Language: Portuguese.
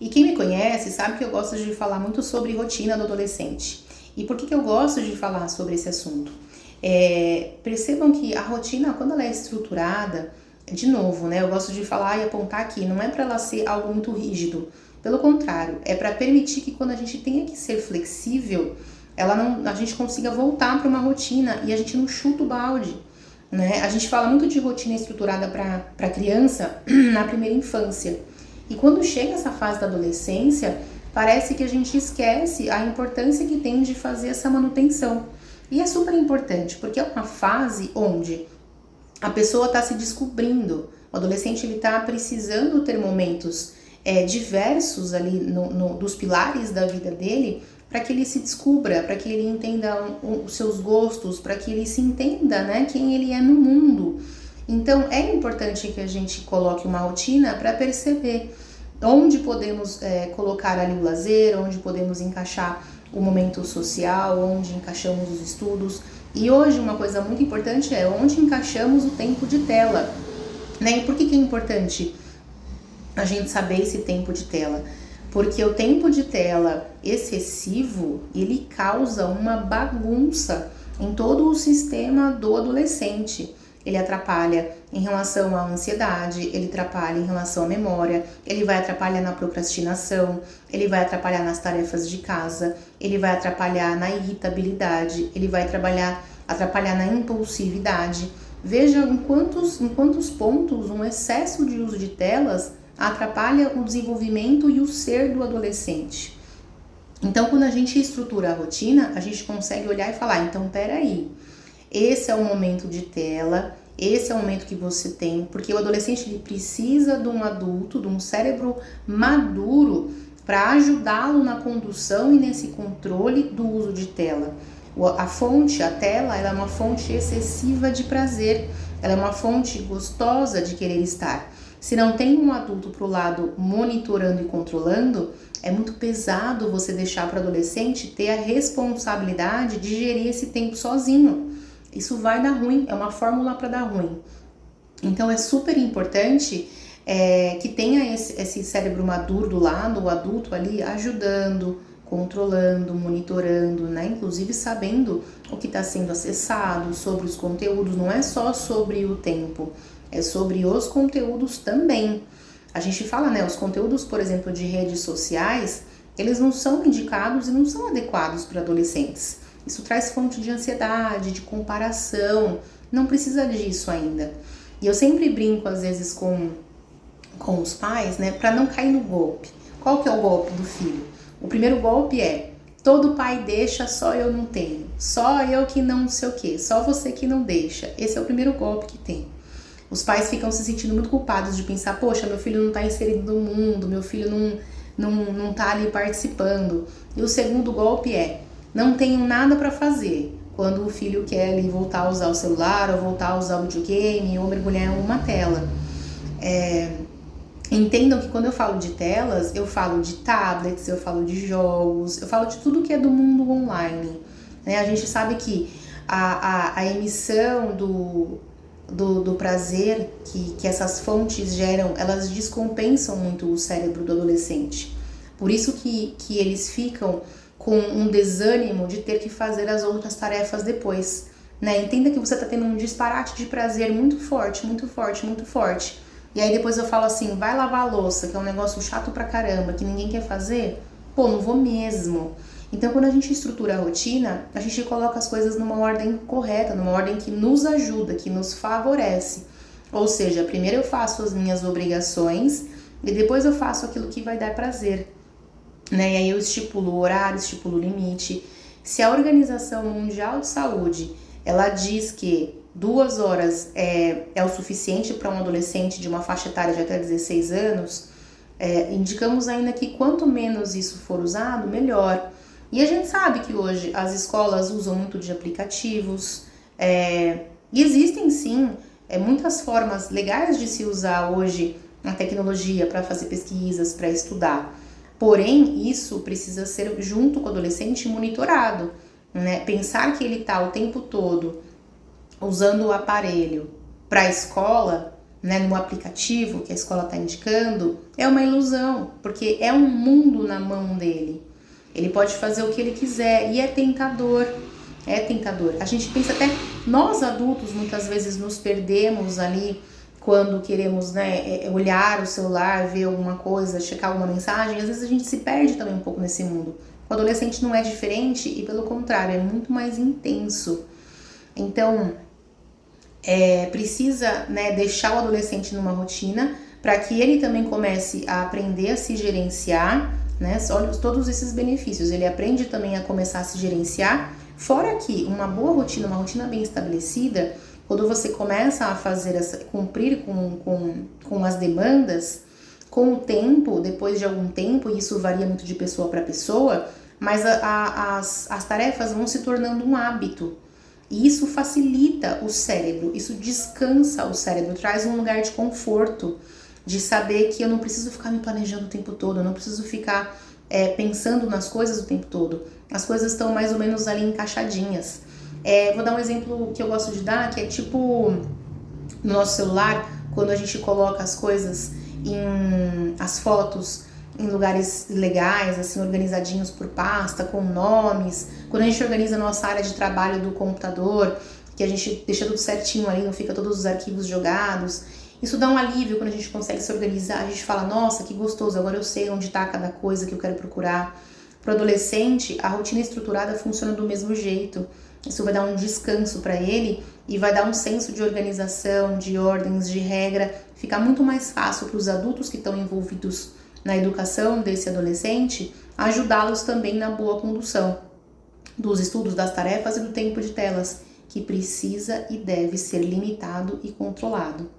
E quem me conhece sabe que eu gosto de falar muito sobre rotina do adolescente. E por que eu gosto de falar sobre esse assunto? Percebam que a rotina, quando ela é estruturada, de novo, né? Eu gosto de falar e apontar aqui, não é para ela ser algo muito rígido. Pelo contrário, é para permitir que quando a gente tenha que ser flexível, a gente consiga voltar para uma rotina e a gente não chuta o balde, né? A gente fala muito de rotina estruturada para criança na primeira infância. E quando chega essa fase da adolescência, parece que a gente esquece a importância que tem de fazer essa manutenção. E é super importante, porque é uma fase onde a pessoa está se descobrindo. O adolescente ele está precisando ter momentos diversos ali dos pilares da vida dele, para que ele se descubra, para que ele entenda os seus gostos, para que ele se entenda, né, quem ele é no mundo. Então é importante que a gente coloque uma rotina para perceber onde podemos colocar ali o lazer, onde podemos encaixar o momento social, onde encaixamos os estudos. E hoje uma coisa muito importante é onde encaixamos o tempo de tela, né? E por que é importante a gente saber esse tempo de tela? Porque o tempo de tela excessivo, ele causa uma bagunça em todo o sistema do adolescente. Ele atrapalha em relação à ansiedade, ele atrapalha em relação à memória, ele vai atrapalhar na procrastinação, ele vai atrapalhar nas tarefas de casa, ele vai atrapalhar na irritabilidade, ele vai atrapalhar na impulsividade. Veja em quantos pontos um excesso de uso de telas atrapalha o desenvolvimento e o ser do adolescente. Então, quando a gente estrutura a rotina, a gente consegue olhar e falar, então, peraí, esse é o momento de tela, esse é o momento que você tem, porque o adolescente ele precisa de um adulto, de um cérebro maduro para ajudá-lo na condução e nesse controle do uso de tela. A tela, ela é uma fonte excessiva de prazer, ela é uma fonte gostosa de querer estar. Se não tem um adulto pro lado monitorando e controlando, é muito pesado você deixar para o adolescente ter a responsabilidade de gerir esse tempo sozinho. Isso vai dar ruim, é uma fórmula para dar ruim. Então é super importante que tenha esse cérebro maduro do lado, o adulto ali ajudando, controlando, monitorando, né? Inclusive sabendo o que está sendo acessado, sobre os conteúdos, não é só sobre o tempo, é sobre os conteúdos também. A gente fala, né, os conteúdos, por exemplo, de redes sociais, eles não são indicados e não são adequados para adolescentes. Isso traz fonte de ansiedade, de comparação, não precisa disso ainda. E eu sempre brinco, às vezes, com os pais, né, para não cair no golpe. Qual que é o golpe do filho? O primeiro golpe é, todo pai deixa, só eu não tenho. Só eu que não sei o quê, só você que não deixa. Esse é o primeiro golpe que tem. Os pais ficam se sentindo muito culpados de pensar, poxa, meu filho não está inserido no mundo, meu filho não tá ali participando. E o segundo golpe é, não tenho nada para fazer. Quando o filho quer ali voltar a usar o celular, ou voltar a usar o videogame, ou mergulhar em uma tela. Entendam que quando eu falo de telas, eu falo de tablets, eu falo de jogos, eu falo de tudo que é do mundo online. Né? A gente sabe que a emissão do prazer que essas fontes geram, elas descompensam muito o cérebro do adolescente. Por isso que eles ficam com um desânimo de ter que fazer as outras tarefas depois. Né? Entenda que você está tendo um disparate de prazer muito forte, muito forte, muito forte. E aí depois eu falo assim, vai lavar a louça, que é um negócio chato pra caramba, que ninguém quer fazer. Pô, não vou mesmo. Então, quando a gente estrutura a rotina, a gente coloca as coisas numa ordem correta, numa ordem que nos ajuda, que nos favorece. Ou seja, primeiro eu faço as minhas obrigações e depois eu faço aquilo que vai dar prazer. Né? E aí eu estipulo o horário, estipulo o limite. Se a Organização Mundial de Saúde, ela diz que 2 horas é o suficiente para um adolescente de uma faixa etária de até 16 anos, indicamos ainda que quanto menos isso for usado, melhor. E a gente sabe que hoje as escolas usam muito de aplicativos, e existem sim muitas formas legais de se usar hoje a tecnologia para fazer pesquisas, para estudar. Porém, isso precisa ser junto com o adolescente monitorado, né? Pensar que ele está o tempo todo usando o aparelho para a escola né, no aplicativo que a escola está indicando, é uma ilusão, porque é um mundo na mão dele. Ele pode fazer o que ele quiser e é tentador. É tentador. A gente pensa até, nós adultos muitas vezes nos perdemos ali quando queremos, né, olhar o celular, ver alguma coisa, checar alguma mensagem. Às vezes a gente se perde também um pouco nesse mundo. O adolescente não é diferente e pelo contrário, é muito mais intenso. Então, precisa, né, deixar o adolescente numa rotina para que ele também comece a aprender a se gerenciar, né? Olha todos esses benefícios. Ele aprende também a começar a se gerenciar. Fora que uma boa rotina, uma rotina bem estabelecida, quando você começa a fazer cumprir com as demandas, com o tempo, depois de algum tempo, e isso varia muito de pessoa para pessoa, mas as tarefas vão se tornando um hábito. E isso facilita o cérebro, isso descansa o cérebro, traz um lugar de conforto, de saber que eu não preciso ficar me planejando o tempo todo, eu não preciso ficar pensando nas coisas o tempo todo. As coisas estão mais ou menos ali encaixadinhas. Vou dar um exemplo que eu gosto de dar, que é tipo no nosso celular, quando a gente coloca as coisas, as fotos em lugares legais, assim, organizadinhos por pasta, com nomes. Quando a gente organiza a nossa área de trabalho do computador, que a gente deixa tudo certinho ali, não fica todos os arquivos jogados. Isso dá um alívio quando a gente consegue se organizar. A gente fala, nossa, que gostoso, agora eu sei onde está cada coisa que eu quero procurar. Para o adolescente, a rotina estruturada funciona do mesmo jeito. Isso vai dar um descanso para ele e vai dar um senso de organização, de ordens, de regra. Fica muito mais fácil para os adultos que estão envolvidos na educação desse adolescente, ajudá-los também na boa condução dos estudos, das tarefas e do tempo de telas, que precisa e deve ser limitado e controlado.